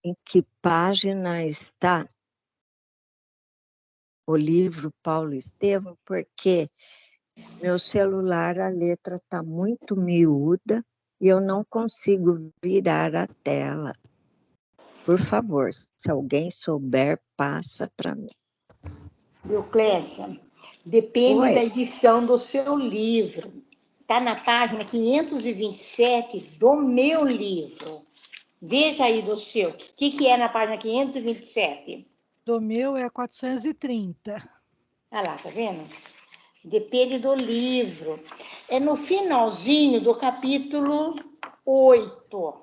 em que página está o livro Paulo Estevam, porque meu celular, a letra está muito miúda e eu não consigo virar a tela. Por favor, se alguém souber, passa para mim. Deoclésia, depende Oi. da edição do seu livro. Está na página 527 do meu livro. Veja aí do seu. O que é na página 527? Do meu é a 430. Olha lá, tá vendo? Depende do livro. É no finalzinho do capítulo 8.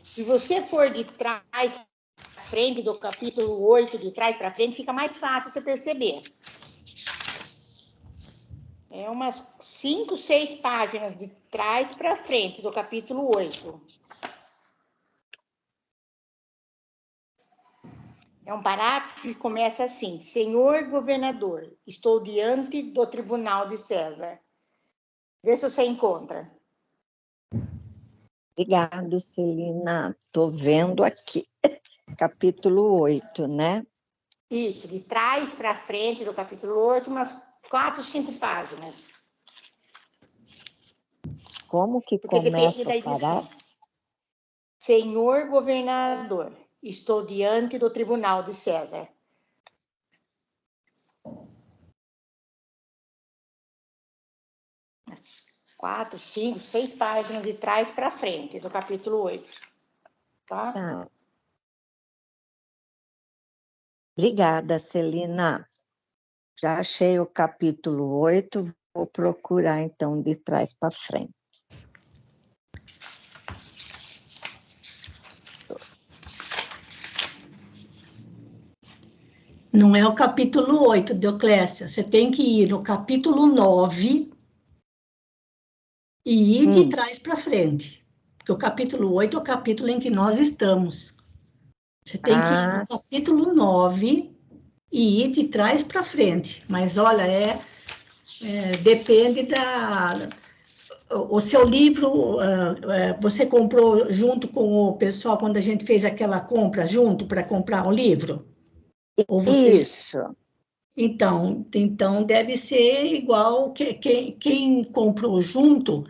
Se você for de trás para frente, do capítulo 8, de trás para frente, fica mais fácil você perceber. É umas 5, 6 páginas de trás para frente do capítulo 8. É um parágrafo que começa assim: Senhor governador, estou diante do tribunal de César. Vê se você encontra. Obrigado, Celina. Estou vendo aqui. Capítulo 8, né? Isso, de trás para frente do capítulo 8, umas 4, 5 páginas. Como que Porque depende começa da o edição. parágrafo? Senhor governador, estou diante do tribunal de César. As 4, 5, 6 páginas de trás para frente do capítulo 8. Tá? Tá. Obrigada, Celina. Já achei o capítulo 8, vou procurar então de trás para frente. Não é o capítulo 8, Deoclésia. Você tem que ir no capítulo 9 e ir de trás para frente. Porque o capítulo 8 é o capítulo em que nós estamos. Você tem que ir no capítulo 9 e ir de trás para frente. Mas, olha, depende da... O seu livro, você comprou junto com o pessoal quando a gente fez aquela compra junto para comprar o livro? Ou você... Isso. Então deve ser igual quem comprou junto,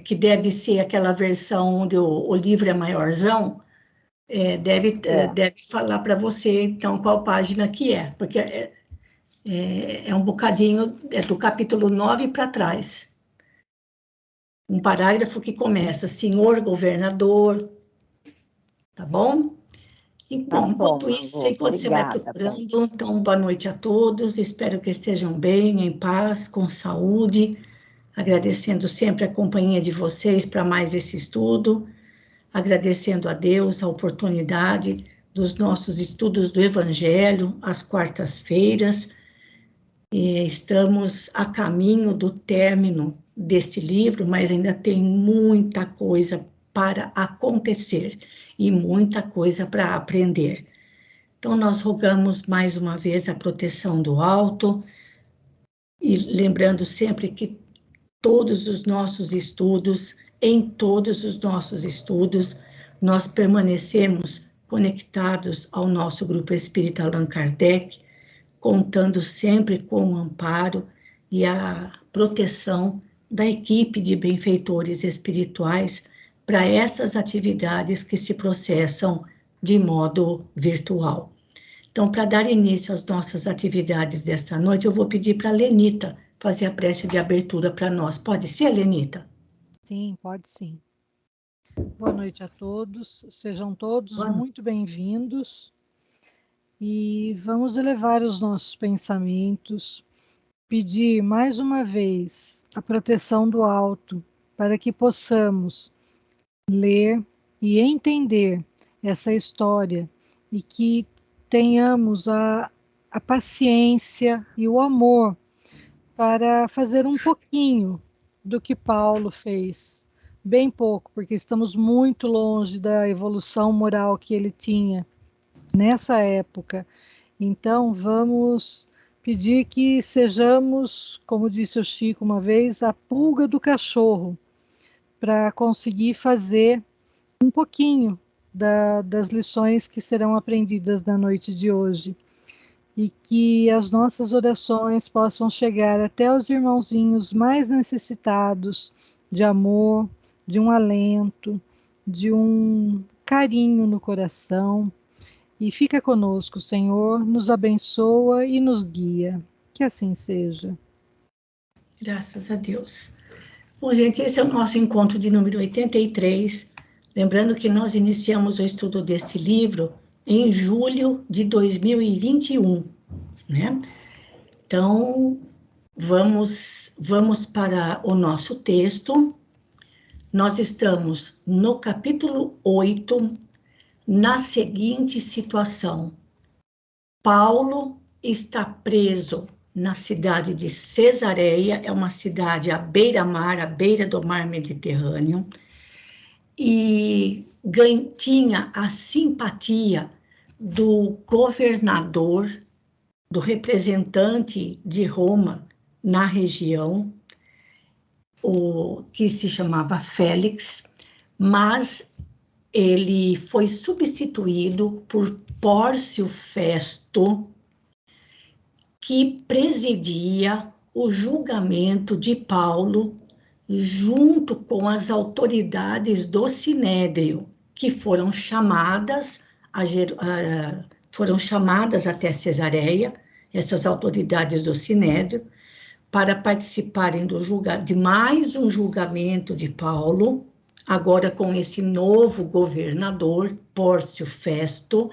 que deve ser aquela versão onde o livro é maiorzão, deve falar para você, então, qual página que é, porque é um bocadinho, do capítulo 9 para trás. Um parágrafo que começa, senhor governador, tá bom? Então, enquanto isso, enquanto você vai procurando, então, boa noite a todos, espero que estejam bem, em paz, com saúde, agradecendo sempre a companhia de vocês para mais esse estudo, agradecendo a Deus a oportunidade dos nossos estudos do Evangelho, às quartas-feiras, e estamos a caminho do término deste livro, mas ainda tem muita coisa para acontecer e muita coisa para aprender. Então, nós rogamos mais uma vez a proteção do alto e lembrando sempre que todos os nossos estudos, em todos os nossos estudos, nós permanecemos conectados ao nosso grupo espírita Allan Kardec, contando sempre com o amparo e a proteção da equipe de benfeitores espirituais para essas atividades que se processam de modo virtual. Então, para dar início às nossas atividades desta noite, eu vou pedir para a Lenita fazer a prece de abertura para nós. Pode ser, Lenita? Sim, pode sim. Boa noite a todos, sejam todos muito bem-vindos. E vamos elevar os nossos pensamentos, pedir mais uma vez a proteção do alto, para que possamos ler e entender essa história e que tenhamos a paciência e o amor para fazer um pouquinho do que Paulo fez. Bem pouco, porque estamos muito longe da evolução moral que ele tinha nessa época. Então, vamos pedir que sejamos, como disse o Chico uma vez, a pulga do cachorro, para conseguir fazer um pouquinho das lições que serão aprendidas na noite de hoje. E que as nossas orações possam chegar até os irmãozinhos mais necessitados de amor, de um alento, de um carinho no coração. E fica conosco, Senhor, nos abençoa e nos guia. Que assim seja. Graças a Deus. Bom, gente, esse é o nosso encontro de número 83. Lembrando que nós iniciamos o estudo deste livro em julho de 2021, né? Então, vamos para o nosso texto. Nós estamos no capítulo 8, na seguinte situação. Paulo está preso na cidade de Cesareia, é uma cidade à beira-mar, à beira do mar Mediterrâneo, e tinha a simpatia do governador, do representante de Roma na região, o que se chamava Félix, mas ele foi substituído por Pórcio Festo, que presidia o julgamento de Paulo junto com as autoridades do Sinédrio, que foram chamadas até Cesareia, essas autoridades do Sinédrio, para participarem de mais um julgamento de Paulo, agora com esse novo governador, Pórcio Festo,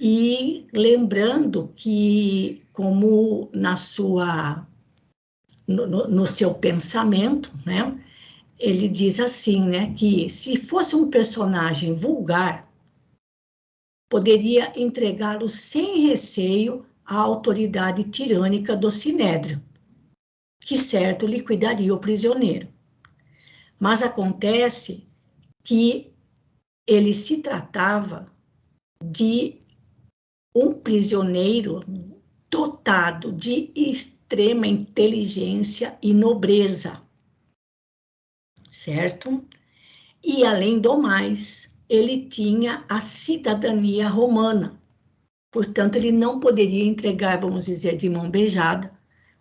e lembrando que, como no seu pensamento, né, ele diz assim, né, que se fosse um personagem vulgar, poderia entregá-lo sem receio à autoridade tirânica do Sinédrio, que certo liquidaria o prisioneiro. Mas acontece que ele se tratava de um prisioneiro dotado de extrema inteligência e nobreza, certo? E, além do mais, ele tinha a cidadania romana, portanto, ele não poderia entregar, vamos dizer, de mão beijada,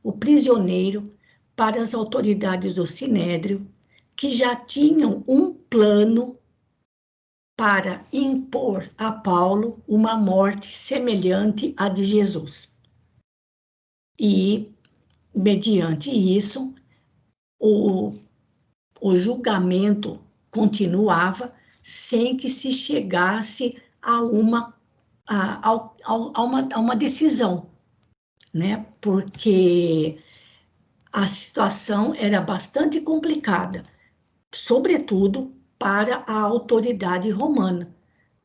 o prisioneiro para as autoridades do Sinédrio, que já tinham um plano para impor a Paulo uma morte semelhante à de Jesus. E, mediante isso, o julgamento continuava sem que se chegasse a uma decisão, né? Porque a situação era bastante complicada, sobretudo para a autoridade romana,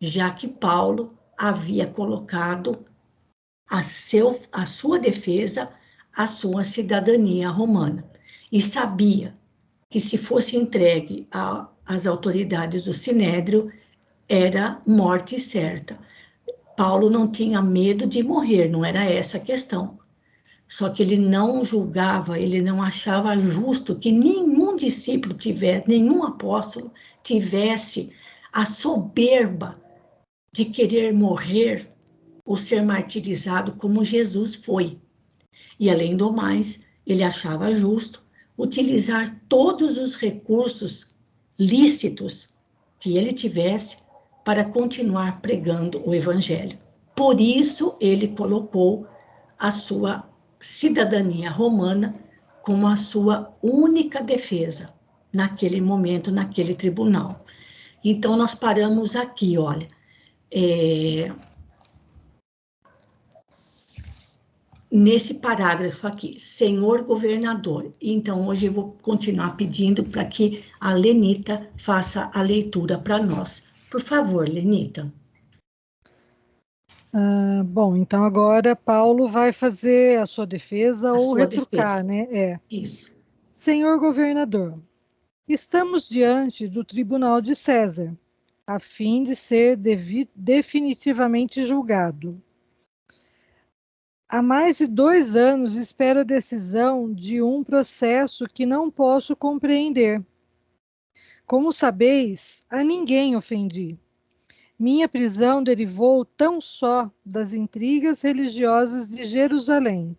já que Paulo havia colocado a sua defesa, a sua cidadania romana, e sabia que se fosse entregue às autoridades do Sinédrio, era morte certa. Paulo não tinha medo de morrer, não era essa a questão. Só que ele não julgava, ele não achava justo que nenhum discípulo tivesse, nenhum apóstolo tivesse a soberba de querer morrer ou ser martirizado como Jesus foi. E, além do mais, ele achava justo utilizar todos os recursos lícitos que ele tivesse para continuar pregando o evangelho. Por isso, ele colocou a sua cidadania romana como a sua única defesa naquele momento, naquele tribunal. Então, nós paramos aqui, olha. Nesse parágrafo aqui, senhor governador. Então, hoje eu vou continuar pedindo para que a Lenita faça a leitura para nós. Por favor, Lenita. Bom, então agora Paulo vai fazer a sua defesa ou retrucar, defesa. né? Isso. Senhor governador, estamos diante do tribunal de César, a fim de ser definitivamente julgado. Há mais de 2 anos espero a decisão de um processo que não posso compreender. Como sabeis, a ninguém ofendi. Minha prisão derivou tão só das intrigas religiosas de Jerusalém.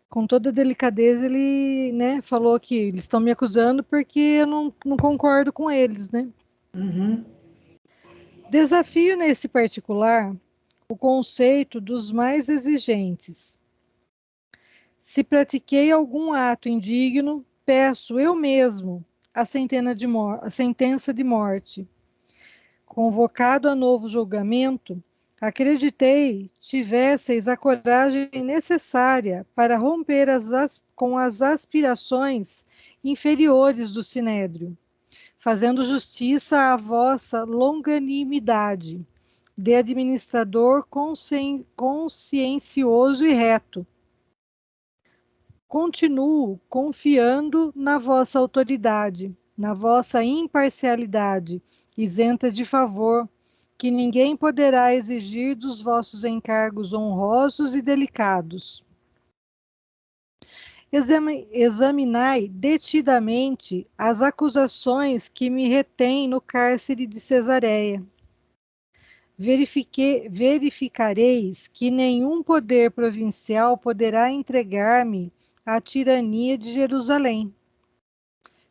Com toda delicadeza, ele, né, falou que eles estão me acusando porque eu não concordo com eles, né? Uhum. Desafio nesse particular o conceito dos mais exigentes. Se pratiquei algum ato indigno, peço eu mesmo a sentença de morte. Convocado a novo julgamento, acreditei tivesseis a coragem necessária para romper com as aspirações inferiores do Sinédrio, fazendo justiça à vossa longanimidade, de administrador consciencioso e reto. Continuo confiando na vossa autoridade, na vossa imparcialidade, isenta de favor, que ninguém poderá exigir dos vossos encargos honrosos e delicados. Examinai detidamente as acusações que me retêm no cárcere de Cesareia. Verificareis que nenhum poder provincial poderá entregar-me à tirania de Jerusalém.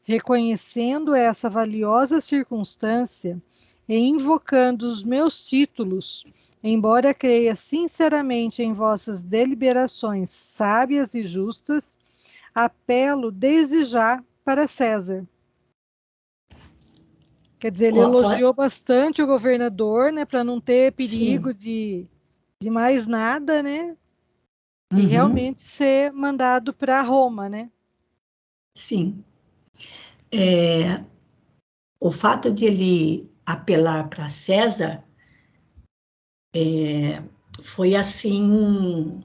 Reconhecendo essa valiosa circunstância e invocando os meus títulos, embora creia sinceramente em vossas deliberações sábias e justas, apelo desde já para César. Quer dizer, ele elogiou bastante o governador, né, para não ter perigo de mais nada, né? E realmente ser mandado para Roma, né? Sim. O fato de ele apelar para César foi assim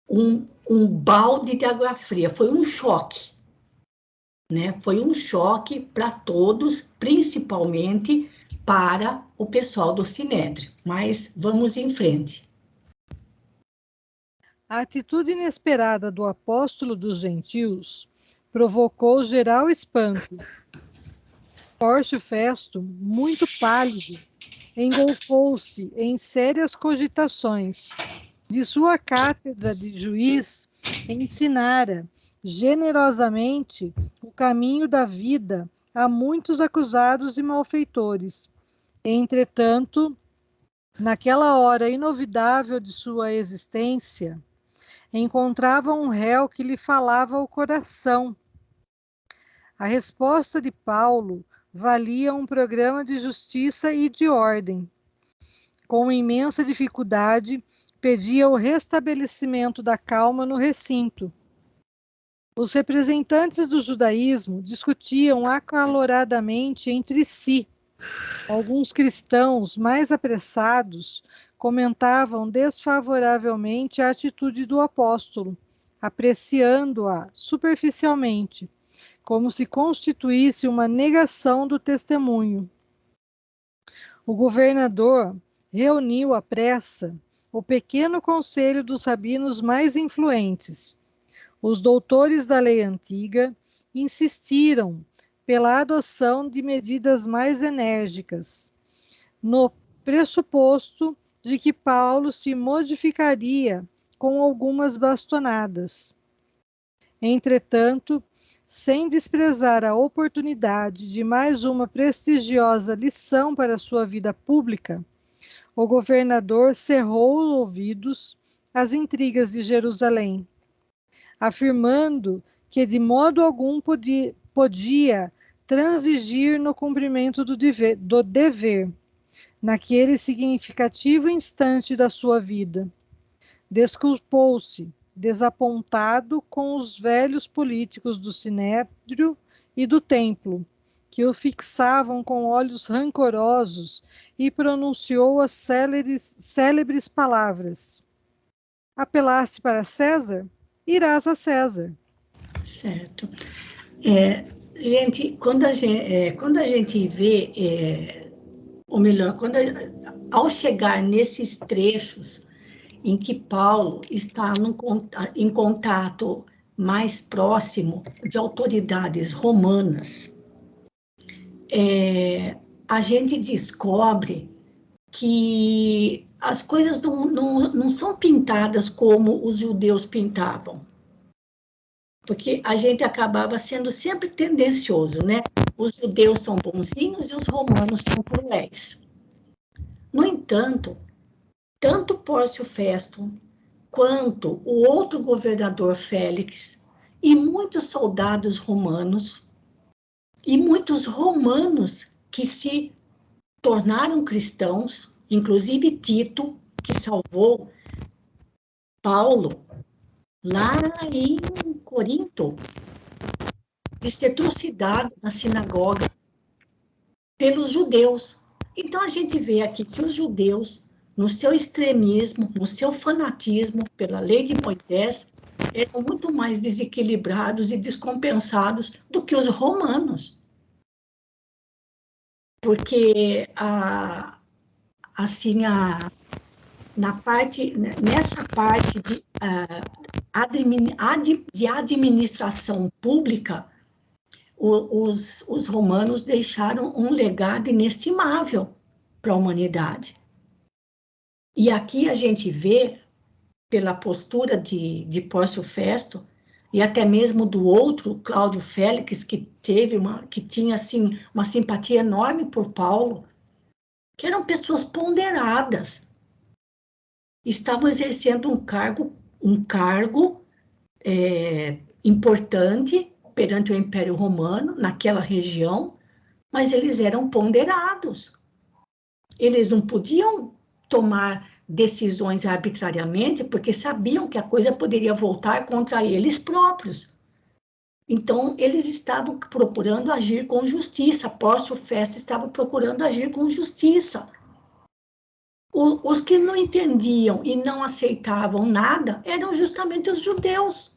um balde de água fria, foi um choque, né? Foi um choque para todos, principalmente para o pessoal do Sinédrio. Mas vamos em frente. A atitude inesperada do apóstolo dos gentios provocou geral espanto. Pórcio Festo, muito pálido, engolfou-se em sérias cogitações. De sua cátedra de juiz, ensinara generosamente o caminho da vida a muitos acusados e malfeitores. Entretanto, naquela hora inovidável de sua existência, encontrava um réu que lhe falava ao coração. A resposta de Paulo valia um programa de justiça e de ordem. Com imensa dificuldade, pedia o restabelecimento da calma no recinto. Os representantes do judaísmo discutiam acaloradamente entre si. Alguns cristãos mais apressados comentavam desfavoravelmente a atitude do apóstolo, apreciando-a superficialmente, como se constituísse uma negação do testemunho. O governador reuniu à pressa o pequeno conselho dos rabinos mais influentes. Os doutores da lei antiga insistiram pela adoção de medidas mais enérgicas, no pressuposto de que Paulo se modificaria com algumas bastonadas. Entretanto, sem desprezar a oportunidade de mais uma prestigiosa lição para sua vida pública, o governador cerrou os ouvidos às intrigas de Jerusalém, afirmando que de modo algum podia transigir no cumprimento do dever, naquele significativo instante da sua vida. Desculpou-se, desapontado com os velhos políticos do Sinédrio e do Templo, que o fixavam com olhos rancorosos, e pronunciou as célebres palavras: apelaste para César? Irás a César. Certo. Gente, quando a gente vê, ou melhor, ao chegar nesses trechos em que Paulo está em contato mais próximo de autoridades romanas, a gente descobre que as coisas não são pintadas como os judeus pintavam. Porque a gente acabava sendo sempre tendencioso, né? Os judeus são bonzinhos e os romanos são cruéis. No entanto, tanto Pórcio Festo quanto o outro governador Félix e muitos soldados romanos e muitos romanos que se tornaram cristãos, inclusive Tito, que salvou Paulo lá em Corinto, de ser trucidado na sinagoga pelos judeus. Então, a gente vê aqui que os judeus, no seu extremismo, no seu fanatismo pela lei de Moisés, eram muito mais desequilibrados e descompensados do que os romanos. Porque, nessa parte de administração pública, os romanos deixaram um legado inestimável para a humanidade. E aqui a gente vê, pela postura de Pórcio Festo, e até mesmo do outro, Cláudio Félix, que tinha assim, uma simpatia enorme por Paulo, que eram pessoas ponderadas, estavam exercendo um cargo importante perante o Império Romano, naquela região, mas eles eram ponderados. Eles não podiam tomar decisões arbitrariamente, porque sabiam que a coisa poderia voltar contra eles próprios. Então, eles estavam procurando agir com justiça. Pórcio Festo estava procurando agir com justiça. Os que não entendiam e não aceitavam nada eram justamente os judeus.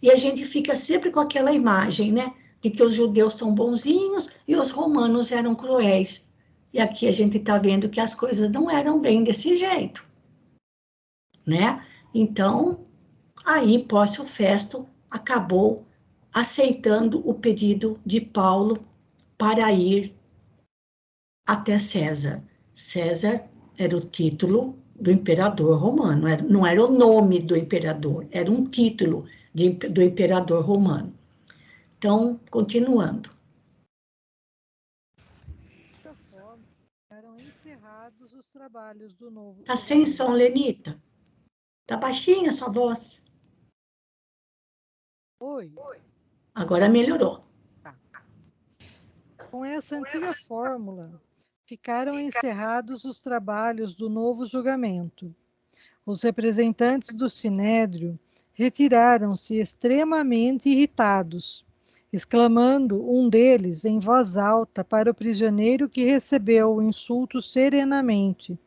E a gente fica sempre com aquela imagem, né, de que os judeus são bonzinhos e os romanos eram cruéis. E aqui a gente está vendo que as coisas não eram bem desse jeito, né? Então, aí Pórcio Festo acabou aceitando o pedido de Paulo para ir até César. César era o título do imperador romano, não era o nome do imperador, era um título do imperador romano. Então, continuando. Dessa forma, eram encerrados os trabalhos do novo. Está sem som, Lenita? Está baixinha a sua voz? Oi. Agora melhorou. Tá. Com essa antiga fórmula, ficaram encerrados os trabalhos do novo julgamento. Os representantes do Sinédrio retiraram-se extremamente irritados, exclamando um deles em voz alta para o prisioneiro que recebeu o insulto serenamente: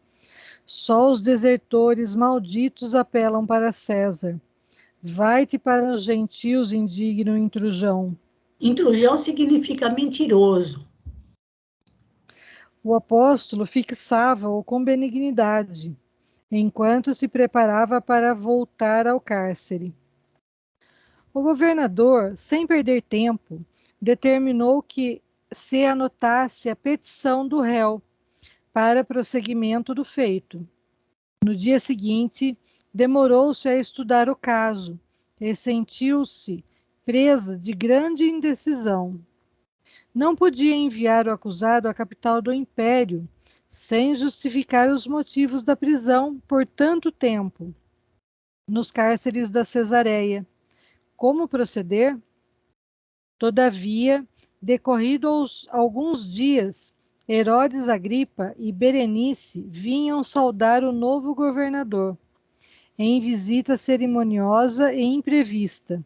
só os desertores malditos apelam para César. Vai-te para os gentios, indigno intrujão. Intrujão significa mentiroso. O apóstolo fixava-o com benignidade, enquanto se preparava para voltar ao cárcere. O governador, sem perder tempo, determinou que se anotasse a petição do réu para prosseguimento do feito. No dia seguinte, demorou-se a estudar o caso e sentiu-se presa de grande indecisão. Não podia enviar o acusado à capital do império, sem justificar os motivos da prisão por tanto tempo, nos cárceres da Cesareia. Como proceder? Todavia, decorridos alguns dias, Herodes Agripa e Berenice vinham saudar o novo governador, em visita cerimoniosa e imprevista.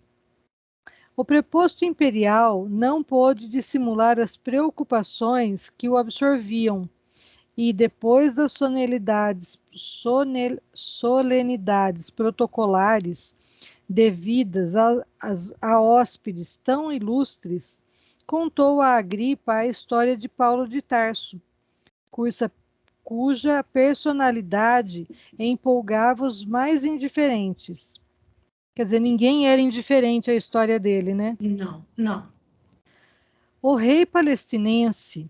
O preposto imperial não pôde dissimular as preocupações que o absorviam, e depois das solenidades protocolares devidas a hóspedes tão ilustres, contou a Agripa a história de Paulo de Tarso, cuja personalidade empolgava os mais indiferentes. Quer dizer, ninguém era indiferente à história dele, né? Não, não. O rei palestinense,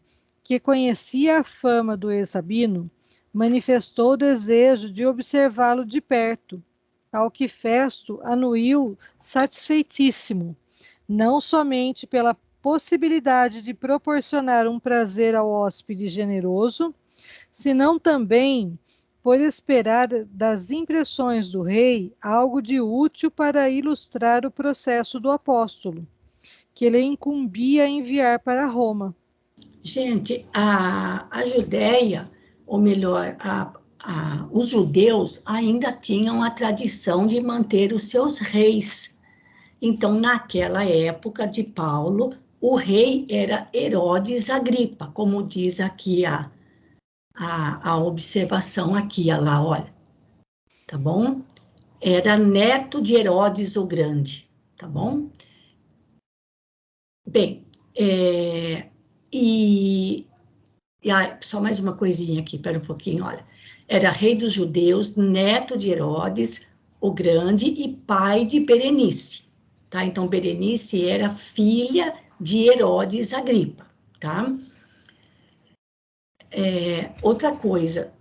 que conhecia a fama do ex-rabino, manifestou o desejo de observá-lo de perto, ao que Festo anuiu satisfeitíssimo, não somente pela possibilidade de proporcionar um prazer ao hóspede generoso, senão também por esperar das impressões do rei algo de útil para ilustrar o processo do apóstolo, que ele incumbia enviar para Roma. Gente, a Judéia, ou melhor, os judeus ainda tinham a tradição de manter os seus reis. Então, naquela época de Paulo, o rei era Herodes Agripa, como diz aqui a observação aqui, lá, olha, tá bom? Era neto de Herodes o Grande, tá bom? Bem, só mais uma coisinha aqui, espera um pouquinho, olha. Era rei dos judeus, neto de Herodes o Grande e pai de Berenice, tá? Então, Berenice era filha de Herodes Agripa, tá? Outra coisa,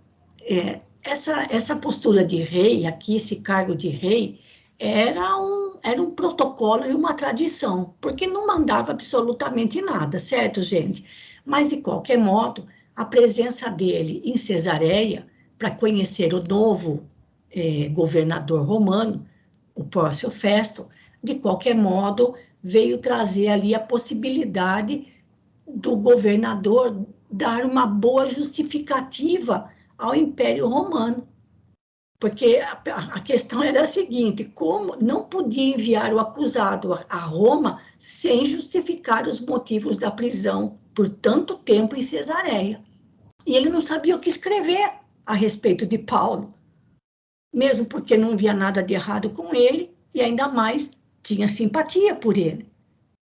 essa postura de rei, aqui, esse cargo de rei, era um protocolo e uma tradição, porque não mandava absolutamente nada, certo, gente? Mas, de qualquer modo, a presença dele em Cesareia, para conhecer o novo governador romano, o Pórcio Festo, de qualquer modo, veio trazer ali a possibilidade do governador dar uma boa justificativa ao Império Romano. Porque a questão era a seguinte, como não podia enviar o acusado a Roma sem justificar os motivos da prisão por tanto tempo em Cesareia. E ele não sabia o que escrever a respeito de Paulo, mesmo porque não via nada de errado com ele, e ainda mais tinha simpatia por ele.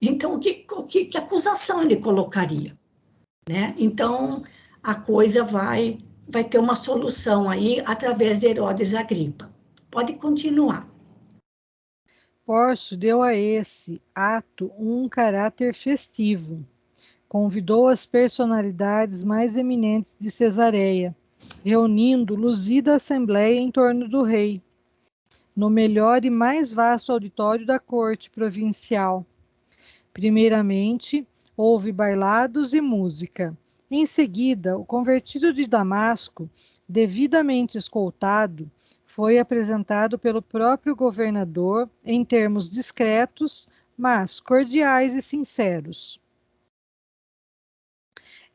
Então, que acusação ele colocaria? Né? Então, a coisa vai ter uma solução aí através de Herodes Agripa. Pode continuar. Pórcio deu a esse ato um caráter festivo. Convidou as personalidades mais eminentes de Cesareia, reunindo luzida assembleia em torno do rei, no melhor e mais vasto auditório da corte provincial. Primeiramente, houve bailados e música. Em seguida, o convertido de Damasco, devidamente escoltado, foi apresentado pelo próprio governador em termos discretos, mas cordiais e sinceros.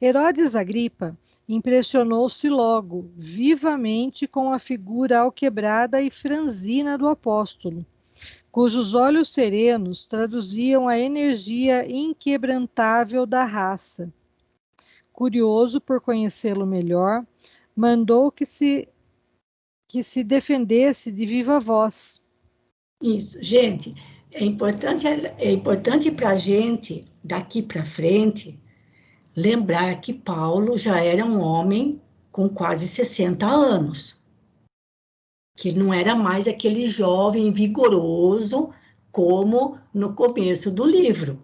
Herodes Agripa impressionou-se logo, vivamente, com a figura alquebrada e franzina do apóstolo, cujos olhos serenos traduziam a energia inquebrantável da raça. Curioso por conhecê-lo melhor, mandou que se defendesse de viva voz. Isso, gente, é importante para a gente, daqui para frente, lembrar que Paulo já era um homem com quase 60 anos, que ele não era mais aquele jovem vigoroso como no começo do livro,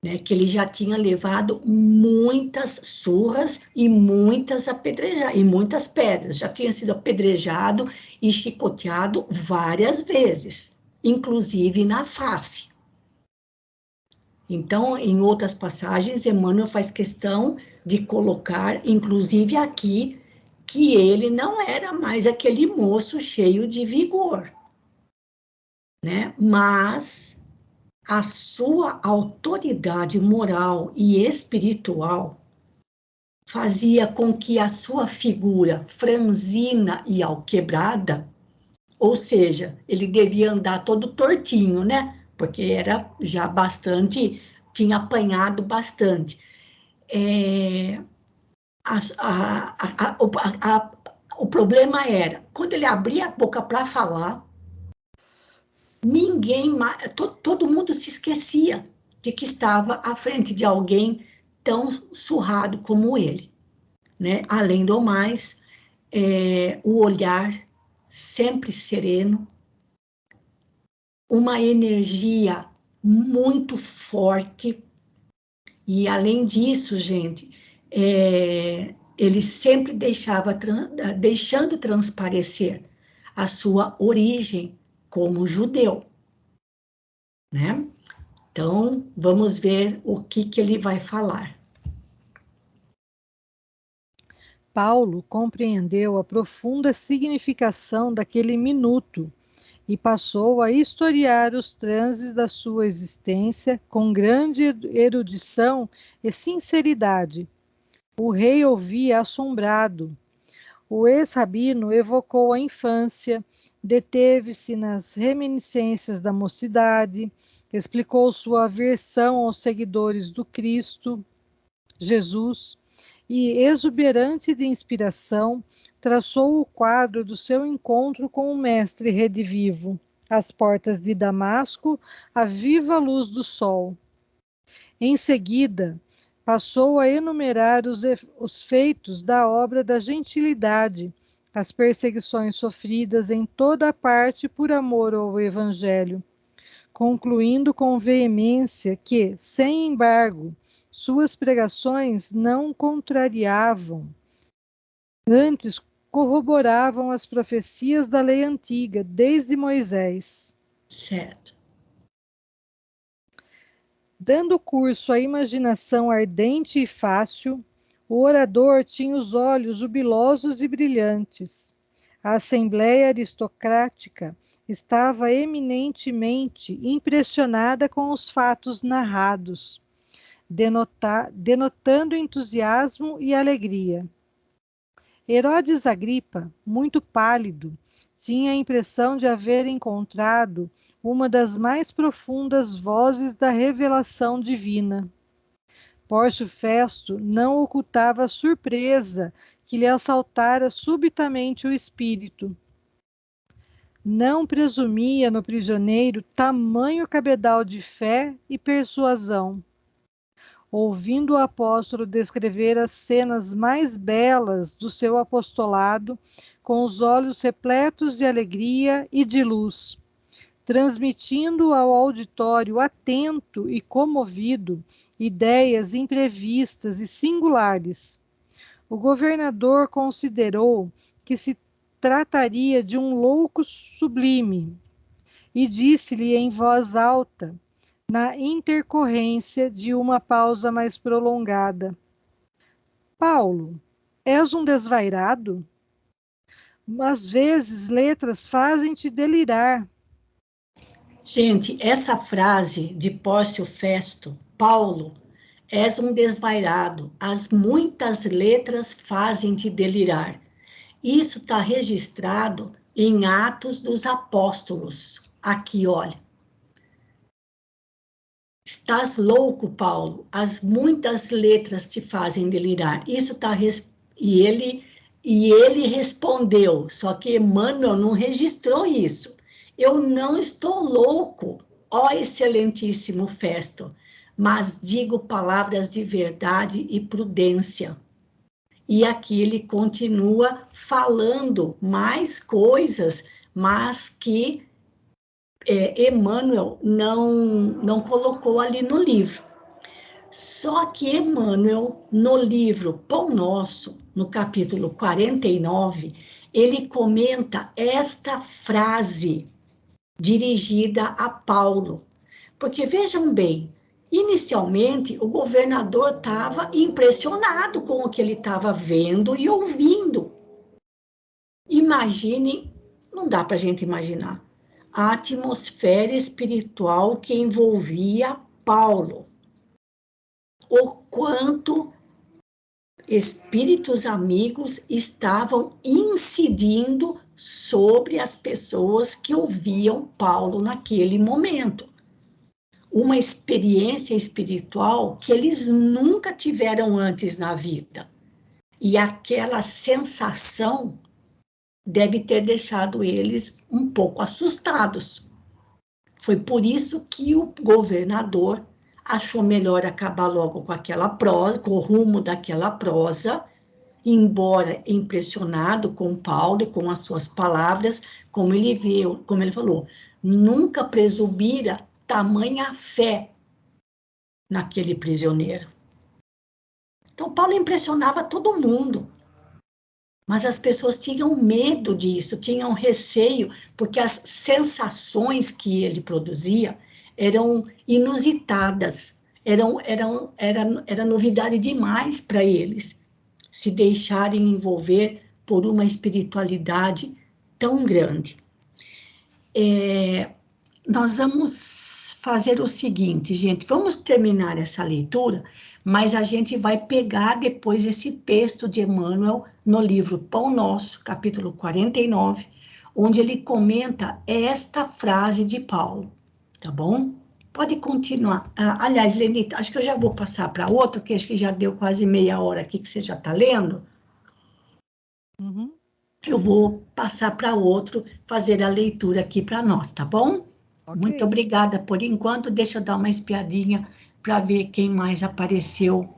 né? Que ele já tinha levado muitas surras e muitas pedras, já tinha sido apedrejado e chicoteado várias vezes, inclusive na face. Então, em outras passagens, Emmanuel faz questão de colocar, inclusive aqui, que ele não era mais aquele moço cheio de vigor, né? Mas a sua autoridade moral e espiritual fazia com que a sua figura franzina e alquebrada, ou seja, ele devia andar todo tortinho, né? Porque era já bastante, tinha apanhado bastante. O problema era, quando ele abria a boca para falar, todo mundo se esquecia de que estava à frente de alguém tão surrado como ele, né? Além do mais, o olhar sempre sereno, uma energia muito forte, e além disso, gente, ele sempre deixando transparecer a sua origem como judeu, né? Então, vamos ver o que ele vai falar. Paulo compreendeu a profunda significação daquele minuto e passou a historiar os transes da sua existência com grande erudição e sinceridade. O rei ouvia assombrado. O ex-rabino evocou a infância, deteve-se nas reminiscências da mocidade, explicou sua aversão aos seguidores do Cristo, Jesus, e, exuberante de inspiração, traçou o quadro do seu encontro com o Mestre redivivo, às portas de Damasco, à viva luz do sol. Em seguida, passou a enumerar os feitos da obra da gentilidade, as perseguições sofridas em toda a parte por amor ao Evangelho, concluindo com veemência que, sem embargo, suas pregações não contrariavam, antes corroboravam as profecias da lei antiga, desde Moisés. Certo. Dando curso à imaginação ardente e fácil, o orador tinha os olhos jubilosos e brilhantes. A assembleia aristocrática estava eminentemente impressionada com os fatos narrados, denotando entusiasmo e alegria. Herodes Agripa, muito pálido, tinha a impressão de haver encontrado uma das mais profundas vozes da revelação divina. Pórcio Festo não ocultava a surpresa que lhe assaltara subitamente o espírito. Não presumia no prisioneiro tamanho cabedal de fé e persuasão. Ouvindo o apóstolo descrever as cenas mais belas do seu apostolado, com os olhos repletos de alegria e de luz, transmitindo ao auditório atento e comovido ideias imprevistas e singulares, o governador considerou que se trataria de um louco sublime e disse-lhe em voz alta, na intercorrência de uma pausa mais prolongada: Paulo, és um desvairado? Às vezes letras fazem-te delirar. Gente, essa frase de Pórcio Festo, Paulo, és um desvairado, as muitas letras fazem-te delirar. Isso está registrado em Atos dos Apóstolos. Aqui, olha. Estás louco, Paulo, as muitas letras te fazem delirar. Isso está... E ele respondeu, só que Emmanuel não registrou isso. Eu não estou louco, ó excelentíssimo Festo, mas digo palavras de verdade e prudência. E aqui ele continua falando mais coisas, mas que Emmanuel não colocou ali no livro. Só que Emmanuel, no livro Pão Nosso, no capítulo 49, ele comenta esta frase dirigida a Paulo. Porque vejam bem, inicialmente o governador estava impressionado com o que ele estava vendo e ouvindo. Imagine, não dá para a gente imaginar, a atmosfera espiritual que envolvia Paulo. O quanto espíritos amigos estavam incidindo sobre as pessoas que ouviam Paulo naquele momento. Uma experiência espiritual que eles nunca tiveram antes na vida. E aquela sensação deve ter deixado eles um pouco assustados. Foi por isso que o governador achou melhor acabar logo com aquela prosa, com o rumo daquela prosa, embora impressionado com Paulo e com as suas palavras, como ele falou, nunca presumira tamanha fé naquele prisioneiro. Então, Paulo impressionava todo mundo. Mas as pessoas tinham medo disso, tinham receio, porque as sensações que ele produzia eram inusitadas, era novidade demais para eles se deixarem envolver por uma espiritualidade tão grande. Nós vamos fazer o seguinte, gente, vamos terminar essa leitura, mas a gente vai pegar depois esse texto de Emmanuel no livro Pão Nosso, capítulo 49, onde ele comenta esta frase de Paulo, tá bom? Pode continuar. Aliás, Lenita, acho que eu já vou passar para outro, que acho que já deu quase meia hora aqui que você já está lendo. Uhum. Eu vou passar para outro, fazer a leitura aqui para nós, tá bom? Ok. Muito obrigada por enquanto. Deixa eu dar uma espiadinha para ver quem mais apareceu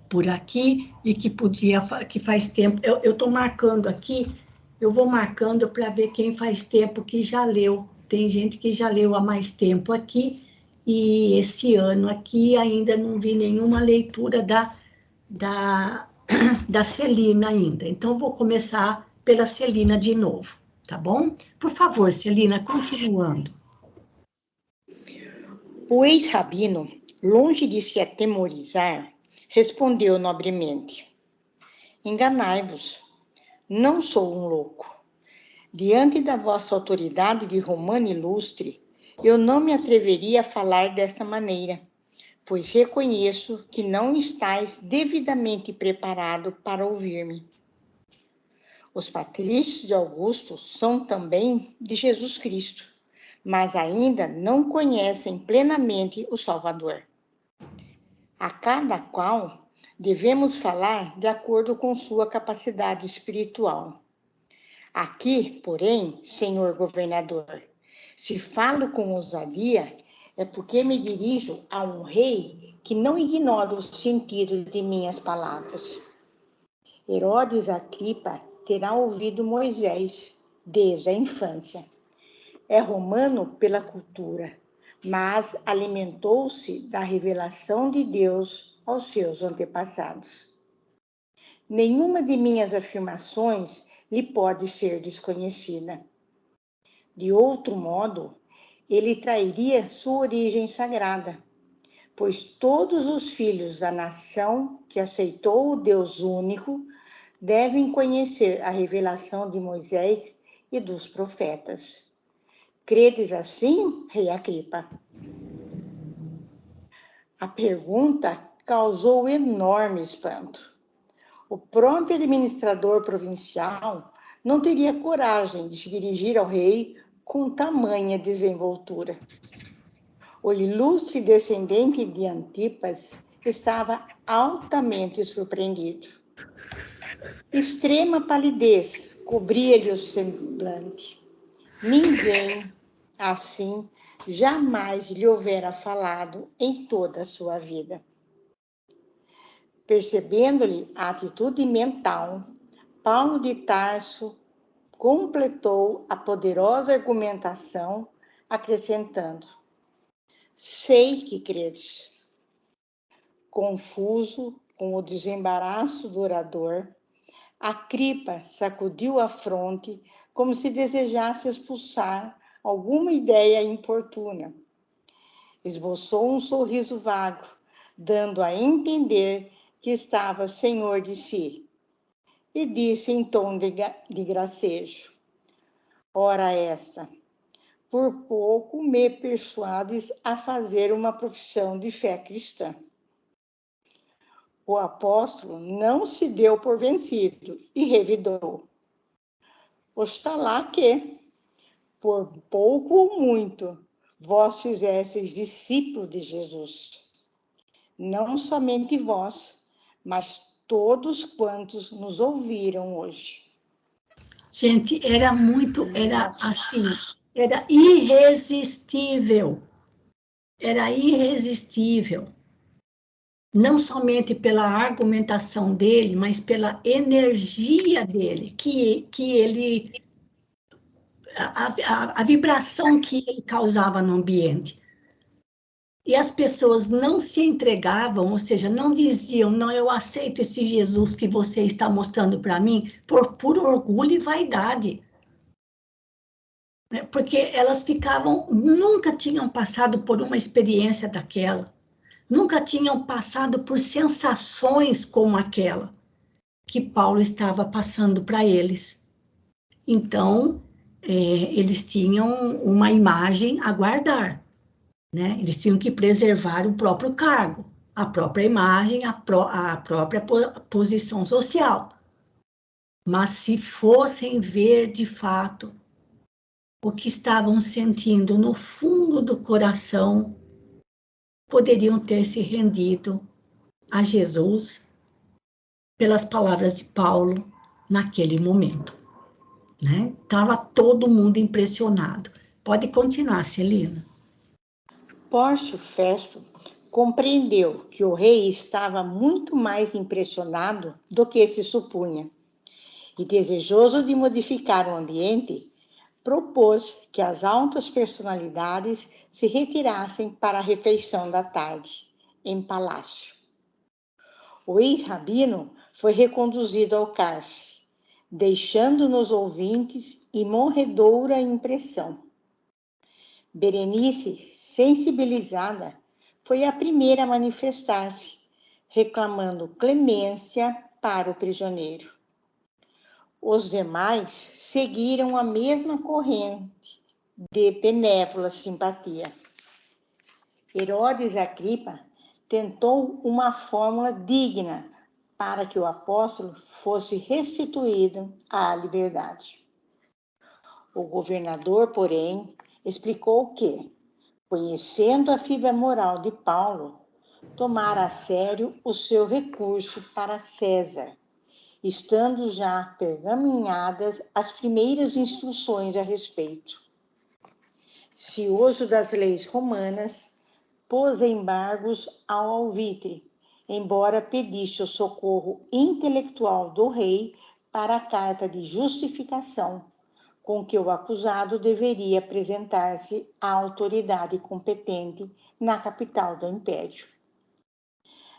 por aqui e que faz tempo. Eu estou marcando aqui, eu vou marcando para ver quem faz tempo que já leu. Tem gente que já leu há mais tempo aqui, e esse ano aqui ainda não vi nenhuma leitura da Celina ainda. Então, vou começar pela Celina de novo, tá bom? Por favor, Celina, continuando. O ex-rabino, longe de se atemorizar, respondeu nobremente: enganai-vos, não sou um louco. Diante da vossa autoridade de romano ilustre, eu não me atreveria a falar desta maneira, pois reconheço que não estáis devidamente preparado para ouvir-me. Os patrícios de Augusto são também de Jesus Cristo, mas ainda não conhecem plenamente o Salvador. A cada qual devemos falar de acordo com sua capacidade espiritual. Aqui, porém, senhor governador, se falo com ousadia, é porque me dirijo a um rei que não ignora o sentido de minhas palavras. Herodes Agripa terá ouvido Moisés desde a infância. É romano pela cultura, mas alimentou-se da revelação de Deus aos seus antepassados. Nenhuma de minhas afirmações lhe pode ser desconhecida. De outro modo, ele trairia sua origem sagrada, pois todos os filhos da nação que aceitou o Deus único devem conhecer a revelação de Moisés e dos profetas. Credes assim, rei Agripa? A pergunta causou enorme espanto. O próprio administrador provincial não teria coragem de se dirigir ao rei com tamanha desenvoltura. O ilustre descendente de Antipas estava altamente surpreendido. Extrema palidez cobria-lhe o semblante. Ninguém, assim, jamais lhe houvera falado em toda a sua vida. Percebendo-lhe a atitude mental, Paulo de Tarso completou a poderosa argumentação, acrescentando: sei que credes. Confuso com o desembaraço do orador, Agripa sacudiu a fronte como se desejasse expulsar alguma ideia importuna. Esboçou um sorriso vago, dando a entender que estava senhor de si, e disse em tom de gracejo: ora essa, por pouco me persuades a fazer uma profissão de fé cristã. O apóstolo não se deu por vencido e revidou: oxalá que, por pouco ou muito, vós fizesseis discípulo de Jesus. Não somente vós, mas todos quantos nos ouviram hoje. Gente, era assim, era irresistível. Era irresistível. Não somente pela argumentação dele, mas pela energia dele, que ele, a vibração que ele causava no ambiente. e as pessoas não se entregavam, ou seja, não diziam, não, eu aceito esse Jesus que você está mostrando para mim, por puro orgulho e vaidade. Porque elas ficavam, nunca tinham passado por uma experiência daquela, nunca tinham passado por sensações como aquela que Paulo estava passando para eles. Então, eles tinham uma imagem a guardar, né? Eles tinham que preservar o próprio cargo, a própria imagem, a própria posição social. Mas se fossem ver de fato o que estavam sentindo no fundo do coração, poderiam ter se rendido a Jesus pelas palavras de Paulo naquele momento, né? Estava todo mundo impressionado. Pode continuar, Celina. Pórcio Festo compreendeu que o rei estava muito mais impressionado do que se supunha, e desejoso de modificar o ambiente, propôs que as altas personalidades se retirassem para a refeição da tarde, em palácio. O ex-rabino foi reconduzido ao cárcere, deixando nos ouvintes imorredoura impressão. Berenice, sensibilizada, foi a primeira a manifestar-se, reclamando clemência para o prisioneiro. Os demais seguiram a mesma corrente de benévola simpatia. Herodes Agripa tentou uma fórmula digna para que o apóstolo fosse restituído à liberdade. O governador, porém, explicou que, conhecendo a fibra moral de Paulo, tomara a sério o seu recurso para César, estando já pergaminhadas as primeiras instruções a respeito. Cioso das leis romanas, pôs embargos ao alvitre, embora pedisse o socorro intelectual do rei para a carta de justificação, com que o acusado deveria apresentar-se à autoridade competente na capital do império.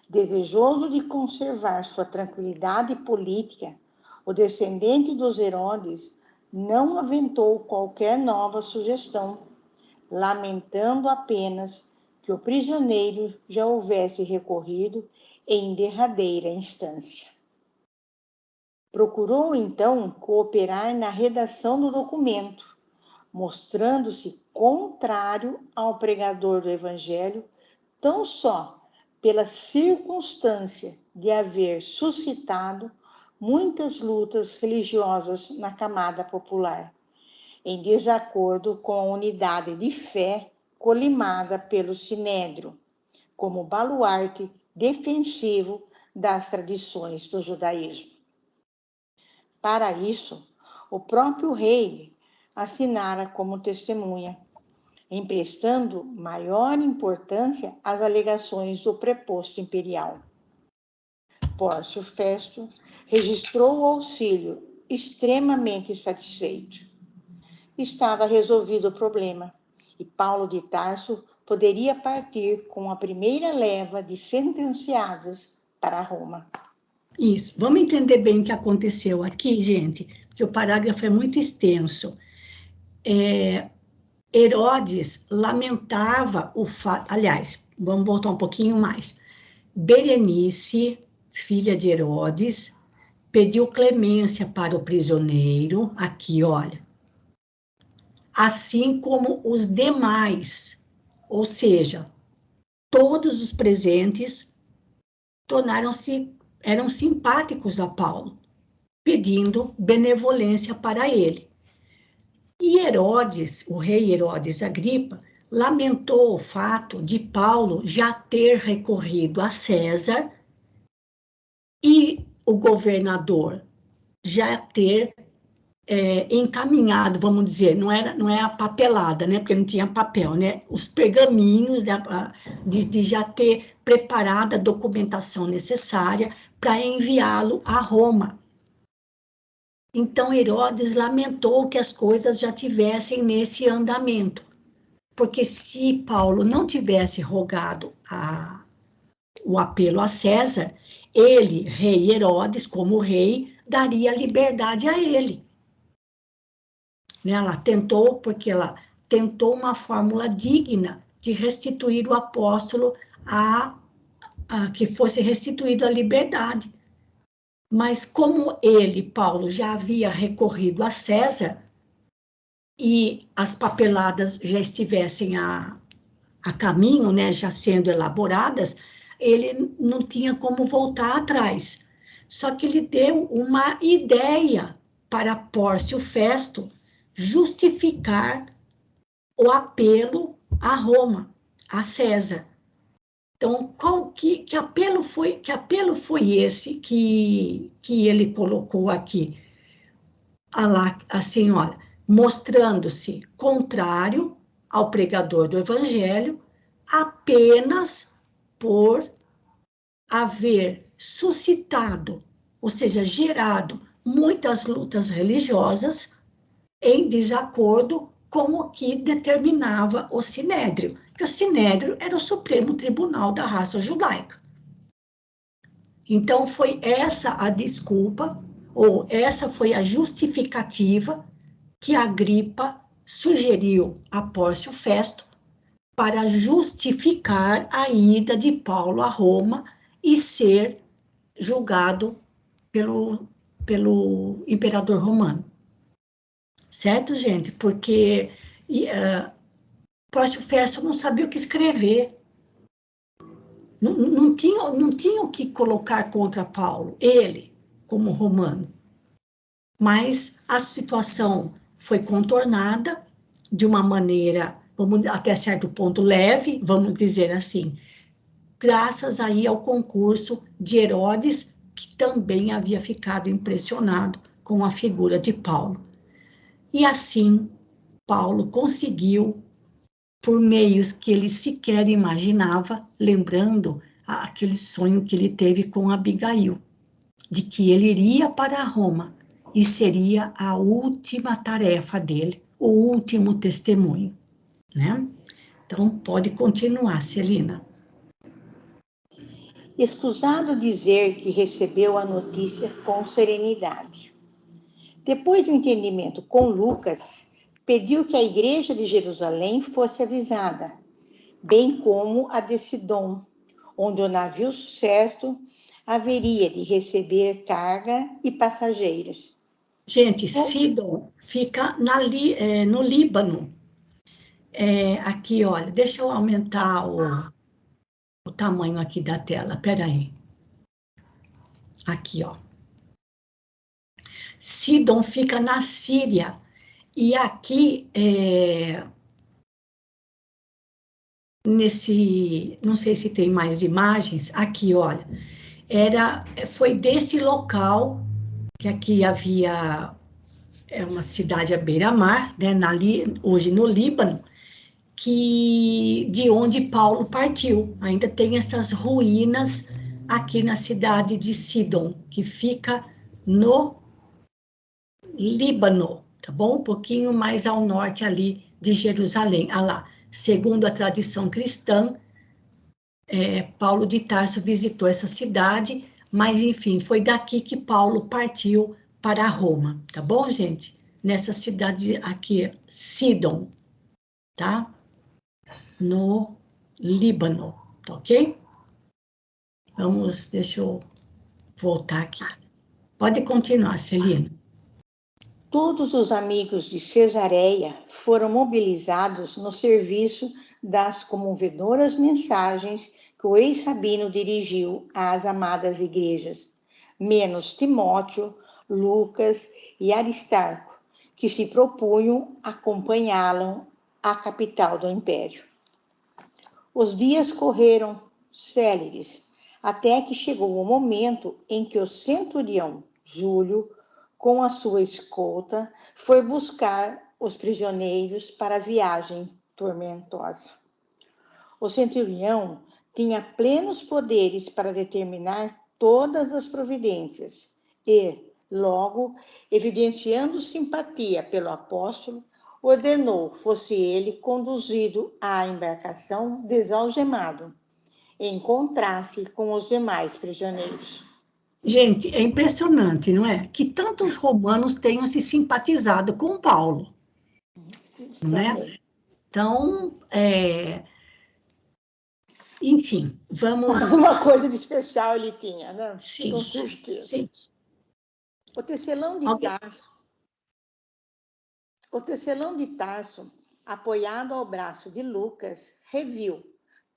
Desejoso de conservar sua tranquilidade política, o descendente dos Herodes não aventou qualquer nova sugestão, lamentando apenas que o prisioneiro já houvesse recorrido em derradeira instância. Procurou, então, cooperar na redação do documento, mostrando-se contrário ao pregador do Evangelho, tão só pela circunstância de haver suscitado muitas lutas religiosas na camada popular, em desacordo com a unidade de fé colimada pelo Sinédrio, como baluarte defensivo das tradições do judaísmo. Para isso, o próprio rei assinara como testemunha, emprestando maior importância às alegações do preposto imperial. Pórcio Festo registrou o auxílio, extremamente satisfeito. Estava resolvido o problema, e Paulo de Tarso poderia partir com a primeira leva de sentenciados para Roma. Isso. Vamos entender bem o que aconteceu aqui, gente, porque o parágrafo é muito extenso. Herodes lamentava o fato... Aliás, vamos voltar um pouquinho mais. Berenice, filha de Herodes, pediu clemência para o prisioneiro. Aqui, olha. Assim como os demais, ou seja, todos os presentes eram simpáticos a Paulo, pedindo benevolência para ele. E Herodes, o rei Herodes Agripa, lamentou o fato de Paulo já ter recorrido a César e o governador já ter encaminhado, vamos dizer, não é a papelada, né, porque não tinha papel, né, os pergaminhos de já ter preparado a documentação necessária para enviá-lo a Roma. Então, Herodes lamentou que as coisas já tivessem nesse andamento, porque se Paulo não tivesse rogado o apelo a César, ele, rei Herodes, como rei, daria liberdade a ele. Né? Ela tentou, porque ela tentou uma fórmula digna de restituir o apóstolo que fosse restituído a liberdade. Mas como ele, Paulo, já havia recorrido a César e as papeladas já estivessem a caminho, né, já sendo elaboradas, ele não tinha como voltar atrás. Só que ele deu uma ideia para Pórcio Festo justificar o apelo a Roma, a César. Então, que apelo foi esse que ele colocou aqui? Assim, olha, mostrando-se contrário ao pregador do evangelho, apenas por haver suscitado, ou seja, gerado muitas lutas religiosas em desacordo com o que determinava o Sinédrio, que o Sinédrio era o Supremo Tribunal da raça judaica. Então, foi essa a desculpa, ou essa foi a justificativa que Agripa sugeriu a Pórcio Festo para justificar a ida de Paulo a Roma e ser julgado pelo imperador romano. Certo, gente? Porque Pórcio Festo não sabia o que escrever. Não tinha o que colocar contra Paulo, ele, como romano. Mas a situação foi contornada de uma maneira, até certo ponto, leve, vamos dizer assim, graças aí ao concurso de Herodes, que também havia ficado impressionado com a figura de Paulo. E assim, Paulo conseguiu, por meios que ele sequer imaginava, lembrando aquele sonho que ele teve com Abigail, de que ele iria para Roma e seria a última tarefa dele, o último testemunho, né? Então, pode continuar, Celina. Escusado dizer que recebeu a notícia com serenidade. Depois de um entendimento com Lucas, pediu que a igreja de Jerusalém fosse avisada, bem como a de Sidom, onde o navio certo haveria de receber carga e passageiros. Gente, Sidom fica no Líbano. Aqui, olha, deixa eu aumentar o tamanho aqui da tela, peraí. Aqui, ó. Sidom fica na Síria, e aqui, não sei se tem mais imagens, aqui, olha, foi desse local, que aqui havia uma cidade à beira-mar, né, hoje no Líbano, de onde Paulo partiu. Ainda tem essas ruínas aqui na cidade de Sidom, que fica no Líbano, tá bom? Um pouquinho mais ao norte ali de Jerusalém. Ah lá, segundo a tradição cristã, Paulo de Tarso visitou essa cidade, mas enfim, foi daqui que Paulo partiu para Roma, tá bom, gente? Nessa cidade aqui, Sidom, tá? No Líbano, tá ok? Deixa eu voltar aqui. Pode continuar, Celina. Todos os amigos de Cesareia foram mobilizados no serviço das comovedoras mensagens que o ex-rabino dirigiu às amadas igrejas, menos Timóteo, Lucas e Aristarco, que se propunham acompanhá-lo à capital do império. Os dias correram céleres, até que chegou o momento em que o centurião Júlio, com a sua escolta, foi buscar os prisioneiros para a viagem tormentosa. O centurião tinha plenos poderes para determinar todas as providências e, logo, evidenciando simpatia pelo apóstolo, ordenou fosse ele conduzido à embarcação desalgemado, em contraste com os demais prisioneiros. Gente, é impressionante, não é? Que tantos romanos tenham se simpatizado com Paulo, não é? Então, enfim, vamos... Alguma coisa de especial ele tinha, né? Sim, Com certeza. sim. O tecelão de Tarso, apoiado ao braço de Lucas, reviu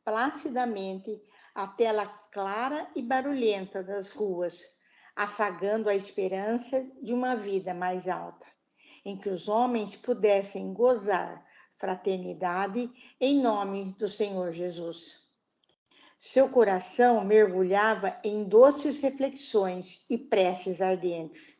placidamente a tela clara e barulhenta das ruas, afagando a esperança de uma vida mais alta, em que os homens pudessem gozar fraternidade em nome do Senhor Jesus. Seu coração mergulhava em doces reflexões e preces ardentes,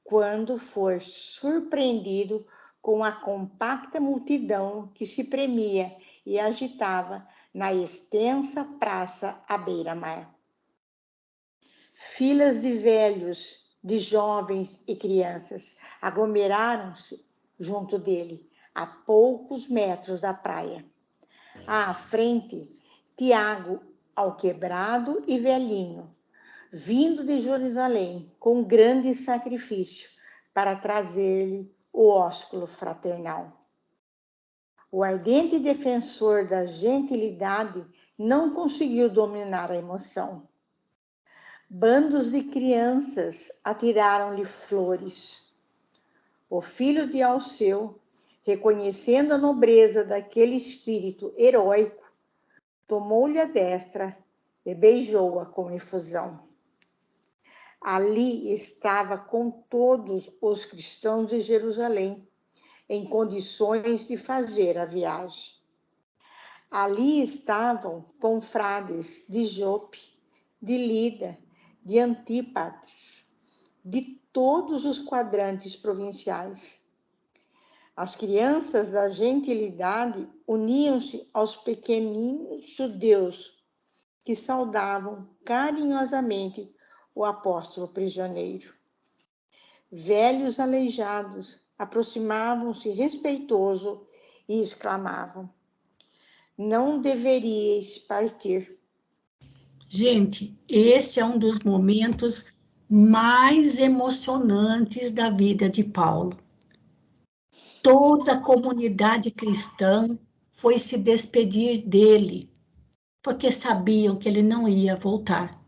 quando foi surpreendido com a compacta multidão que se premia e agitava na extensa praça à beira-mar. Filas de velhos, de jovens e crianças aglomeraram-se junto dele, a poucos metros da praia. À frente, Tiago, alquebrado e velhinho, vindo de Jerusalém com grande sacrifício para trazer-lhe o ósculo fraternal. O ardente defensor da gentilidade não conseguiu dominar a emoção. Bandos de crianças atiraram-lhe flores. O filho de Alceu, reconhecendo a nobreza daquele espírito heróico, tomou-lhe a destra e beijou-a com efusão. Ali estava com todos os cristãos de Jerusalém, em condições de fazer a viagem. Ali estavam confrades de Jope, de Lida, de Antípatris, de todos os quadrantes provinciais. As crianças da gentilidade uniam-se aos pequeninos judeus que saudavam carinhosamente o apóstolo prisioneiro. Velhos aleijados aproximavam-se respeitoso e exclamavam: não deveríeis partir. Gente, esse é um dos momentos mais emocionantes da vida de Paulo. Toda a comunidade cristã foi se despedir dele, porque sabiam que ele não ia voltar.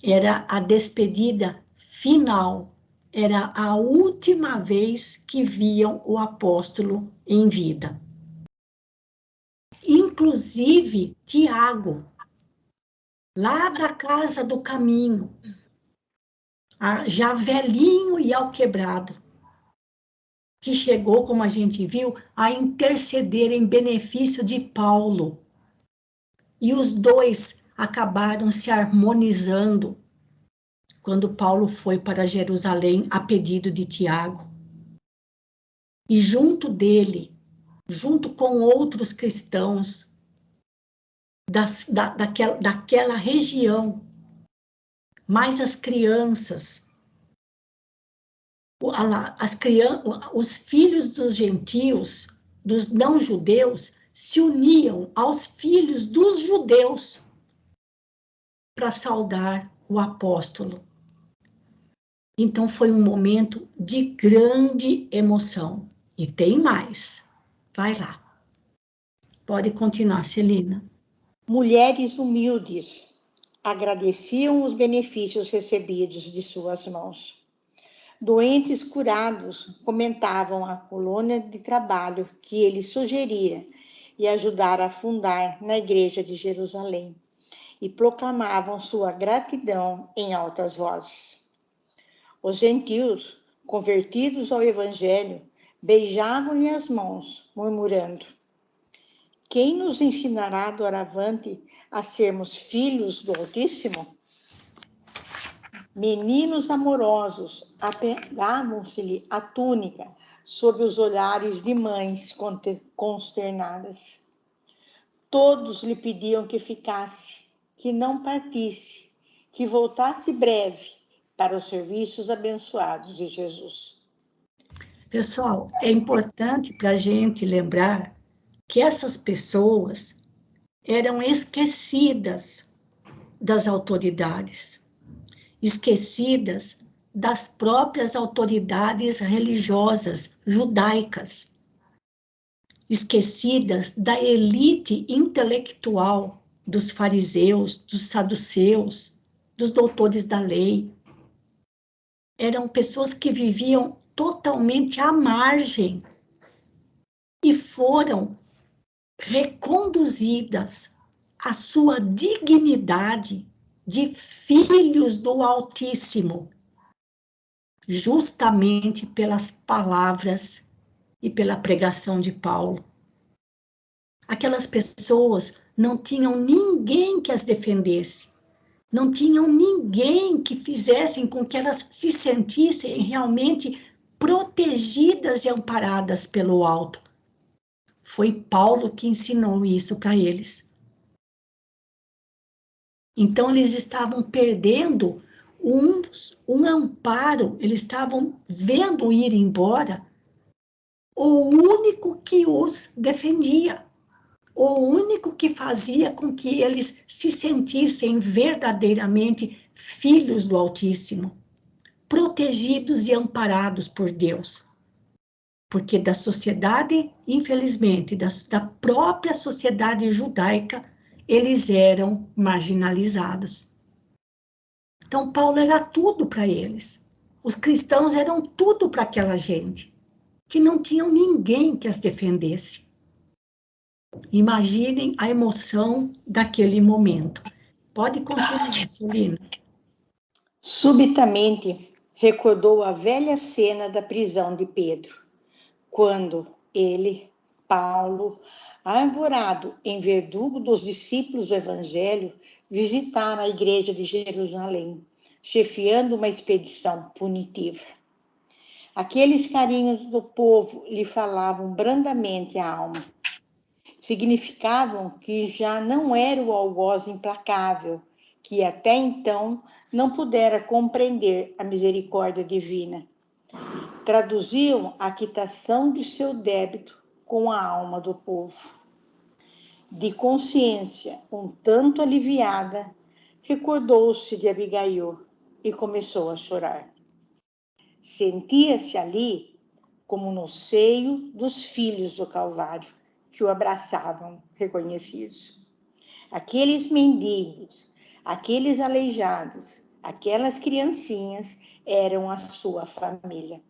Era a despedida final, era a última vez que viam o apóstolo em vida. Inclusive Tiago, lá da casa do caminho, já velhinho e alquebrado, que chegou, como a gente viu, a interceder em benefício de Paulo. E os dois acabaram se harmonizando quando Paulo foi para Jerusalém a pedido de Tiago. E junto dele, junto com outros cristãos daquela região, mais as crianças, os filhos dos gentios, dos não-judeus, se uniam aos filhos dos judeus para saudar o apóstolo. Então foi um momento de grande emoção. E tem mais. Vai lá. Pode continuar, Celina. Mulheres humildes agradeciam os benefícios recebidos de suas mãos. Doentes curados comentavam a colônia de trabalho que ele sugerira e ajudara a fundar na igreja de Jerusalém, e proclamavam sua gratidão em altas vozes. Os gentios, convertidos ao evangelho, beijavam-lhe as mãos, murmurando: quem nos ensinará doravante a sermos filhos do Altíssimo? Meninos amorosos apegavam-se-lhe a túnica sob os olhares de mães consternadas. Todos lhe pediam que ficasse, que não partisse, que voltasse breve para os serviços abençoados de Jesus. Pessoal, é importante para a gente lembrar que essas pessoas eram esquecidas das autoridades, esquecidas das próprias autoridades religiosas judaicas, esquecidas da elite intelectual dos fariseus, dos saduceus, dos doutores da lei. Eram pessoas que viviam totalmente à margem e foram reconduzidas à sua dignidade de filhos do Altíssimo, justamente pelas palavras e pela pregação de Paulo. Aquelas pessoas não tinham ninguém que as defendesse, não tinham ninguém que fizesse com que elas se sentissem realmente protegidas e amparadas pelo alto. Foi Paulo que ensinou isso para eles. Então, eles estavam perdendo um amparo, eles estavam vendo ir embora o único que os defendia, o único que fazia com que eles se sentissem verdadeiramente filhos do Altíssimo, protegidos e amparados por Deus. Porque da sociedade, infelizmente, da própria sociedade judaica, eles eram marginalizados. Então, Paulo era tudo para eles. Os cristãos eram tudo para aquela gente, que não tinham ninguém que as defendesse. Imaginem a emoção daquele momento. Pode continuar, Celina. Subitamente, recordou a velha cena da prisão de Pedro, quando ele, Paulo, arvorado em verdugo dos discípulos do Evangelho, visitara a igreja de Jerusalém, chefiando uma expedição punitiva. Aqueles carinhos do povo lhe falavam brandamente a alma. Significavam que já não era o algoz implacável, que até então não pudera compreender a misericórdia divina. Traduziam a quitação de seu débito com a alma do povo. De consciência um tanto aliviada, recordou-se de Abigail e começou a chorar. Sentia-se ali como no seio dos filhos do Calvário, que o abraçavam reconhecidos. Aqueles mendigos, aqueles aleijados, aquelas criancinhas eram a sua família.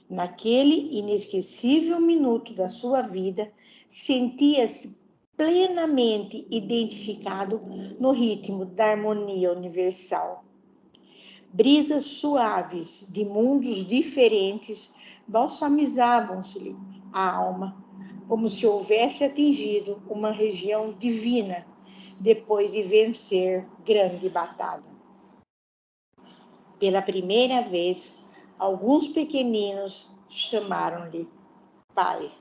Naquele inesquecível minuto da sua vida, sentia-se plenamente identificado no ritmo da harmonia universal. Brisas suaves de mundos diferentes balsamizavam-se-lhe a alma, como se houvesse atingido uma região divina depois de vencer grande batalha. Pela primeira vez, alguns pequeninos chamaram-lhe Pai.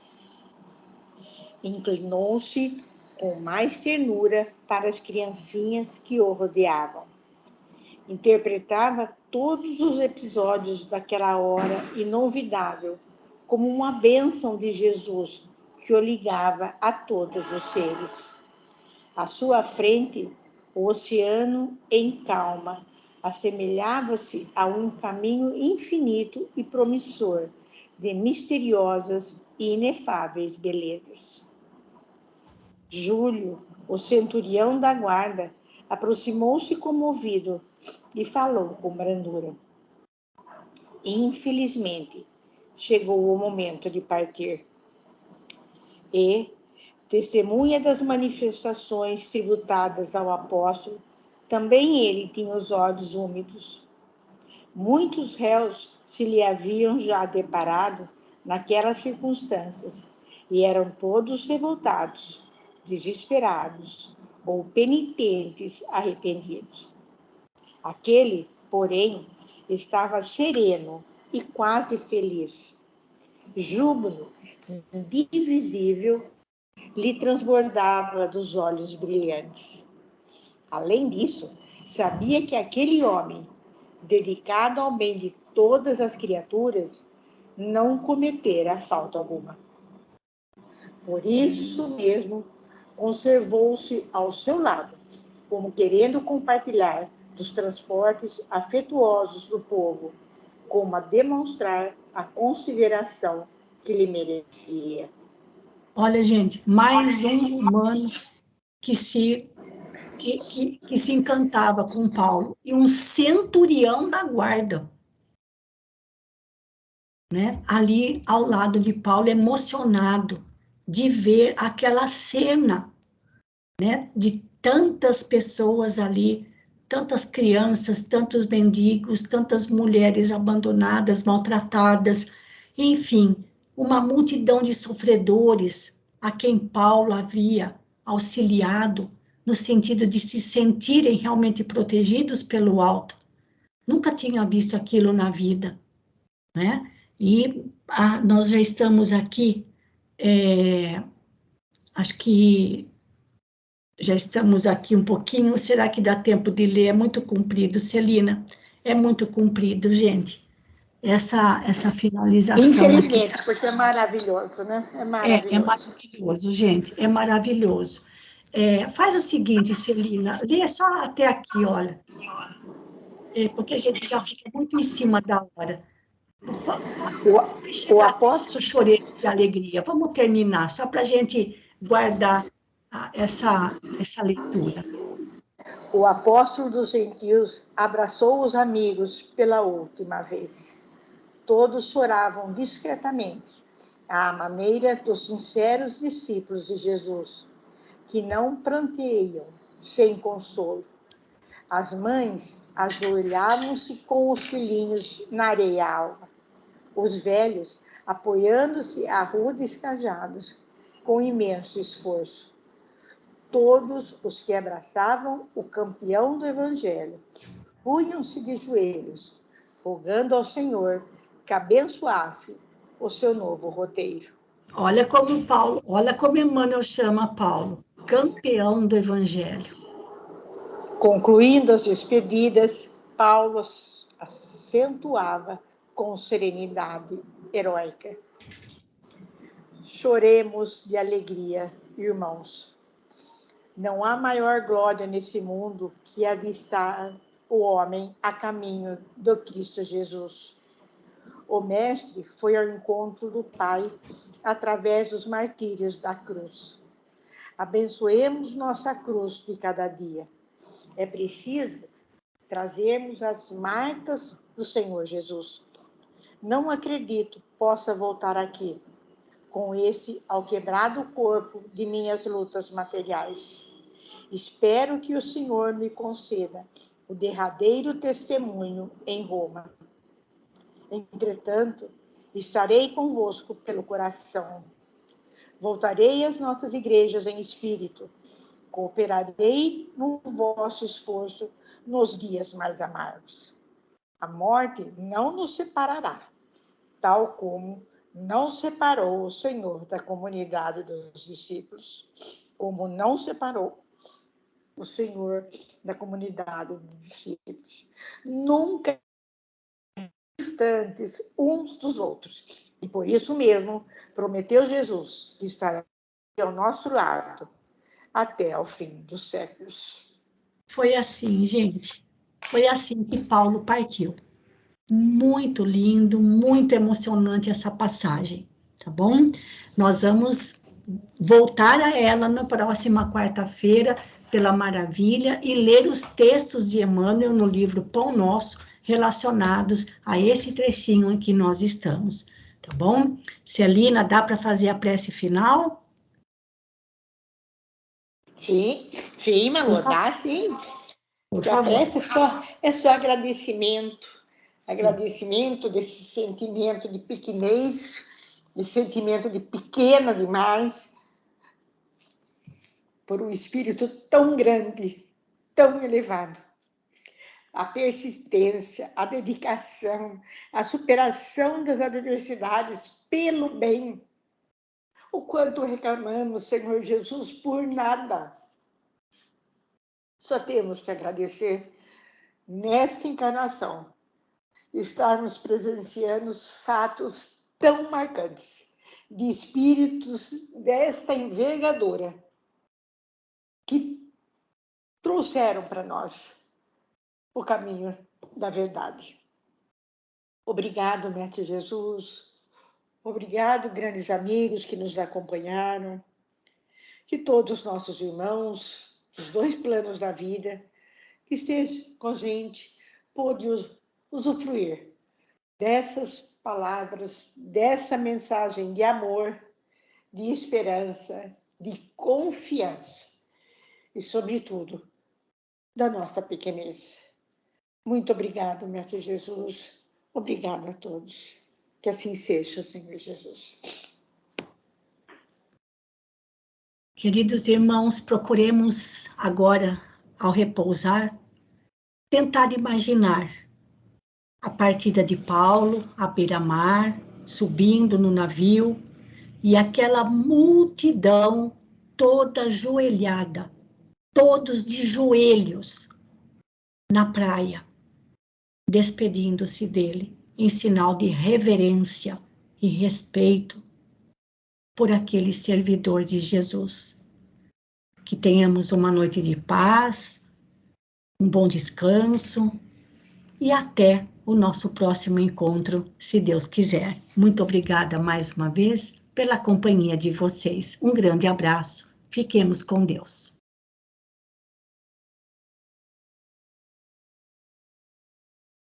Inclinou-se com mais ternura para as criancinhas que o rodeavam. Interpretava todos os episódios daquela hora inolvidável como uma bênção de Jesus que o ligava a todos os seres. À sua frente, o oceano em calma assemelhava-se a um caminho infinito e promissor de misteriosas e inefáveis belezas. Júlio, o centurião da guarda, aproximou-se comovido e falou com brandura. Infelizmente, chegou o momento de partir. E, testemunha das manifestações tributadas ao apóstolo, também ele tinha os olhos úmidos. Muitos réus se lhe haviam já deparado naquelas circunstâncias e eram todos revoltados, desesperados ou penitentes arrependidos. Aquele, porém, estava sereno e quase feliz. Júbilo indivisível lhe transbordava dos olhos brilhantes. Além disso, sabia que aquele homem, dedicado ao bem de todas as criaturas, não cometera falta alguma. Por isso mesmo, conservou-se ao seu lado, como querendo compartilhar dos transportes afetuosos do povo, como a demonstrar a consideração que lhe merecia. Olha, gente, mais um romano que se encantava com Paulo, e um centurião da guarda, né? Ali ao lado de Paulo, emocionado de ver aquela cena, né? De tantas pessoas ali, tantas crianças, tantos mendigos, tantas mulheres abandonadas, maltratadas, enfim, uma multidão de sofredores a quem Paulo havia auxiliado, no sentido de se sentirem realmente protegidos pelo alto. Nunca tinha visto aquilo na vida, né? E nós já estamos aqui, acho que já estamos aqui um pouquinho, será que dá tempo de ler? É muito comprido, Celina, é muito comprido, gente. Essa finalização aqui. Infelizmente, porque é maravilhoso, né? É É maravilhoso. maravilhoso, gente, é maravilhoso. Faz o seguinte, Celina, lê só até aqui, olha, porque a gente já fica muito em cima da hora. Vai O chegar apóstolo, isso, chorei de alegria. Vamos terminar, só para a gente guardar essa leitura. o apóstolo dos gentios abraçou os amigos pela última vez. Todos choravam discretamente, à maneira dos sinceros discípulos de Jesus, que não pranteiam sem consolo. As mães ajoelhavam-se com os filhinhos na areia alva. Os velhos apoiando-se a rudes cajados, com imenso esforço. Todos os que abraçavam o campeão do Evangelho punham-se de joelhos, rogando ao Senhor que abençoasse o seu novo roteiro. Olha como Emmanuel chama Paulo, campeão do Evangelho. Concluindo as despedidas, Paulo acentuava com serenidade heróica: choremos de alegria, irmãos. Não há maior glória nesse mundo que a de estar o homem a caminho do Cristo Jesus. O Mestre foi ao encontro do Pai através dos martírios da cruz. Abençoemos nossa cruz de cada dia. É preciso trazermos as marcas do Senhor Jesus. Não acredito possa voltar aqui, com esse alquebrado corpo de minhas lutas materiais. Espero que o Senhor me conceda o derradeiro testemunho em Roma. Entretanto, estarei convosco pelo coração. Voltarei às nossas igrejas em espírito. Cooperarei no vosso esforço nos dias mais amargos. A morte não nos separará, tal como não separou o Senhor da comunidade dos discípulos, como não separou o Senhor da comunidade dos discípulos. Nunca distantes uns dos outros. E por isso mesmo, prometeu Jesus que estará ao nosso lado até ao fim dos séculos. Foi assim, gente. Foi assim que Paulo partiu. Muito lindo, muito emocionante essa passagem, tá bom? Nós vamos voltar a ela na próxima quarta-feira, pela maravilha, e ler os textos de Emmanuel no livro Pão Nosso, relacionados a esse trechinho em que nós estamos, tá bom? Celina, dá para fazer a prece final? Sim, Malu, dá sim. Porque a prece é só agradecimento desse sentimento de pequenez, desse sentimento de pequeno demais, por um espírito tão grande, tão elevado. A persistência, a dedicação, a superação das adversidades pelo bem. O quanto reclamamos, Senhor Jesus, por nada. Só temos que agradecer nesta encarnação, estarmos presenciando os fatos tão marcantes, de espíritos desta envergadura, que trouxeram para nós o caminho da verdade. Obrigado, Mestre Jesus. Obrigado, grandes amigos que nos acompanharam. Que todos os nossos irmãos, dos dois planos da vida, que estejam com a gente, pôde usufruir dessas palavras, dessa mensagem de amor, de esperança, de confiança e, sobretudo, da nossa pequenez. Muito obrigado, Mestre Jesus. Obrigado a todos. Que assim seja, Senhor Jesus. Queridos irmãos, procuremos agora, ao repousar, tentar imaginar a partida de Paulo à beira-mar, subindo no navio, e aquela multidão toda ajoelhada, todos de joelhos na praia, despedindo-se dele, em sinal de reverência e respeito por aquele servidor de Jesus. Que tenhamos uma noite de paz, um bom descanso e até o nosso próximo encontro, se Deus quiser. Muito obrigada mais uma vez pela companhia de vocês. Um grande abraço. Fiquemos com Deus.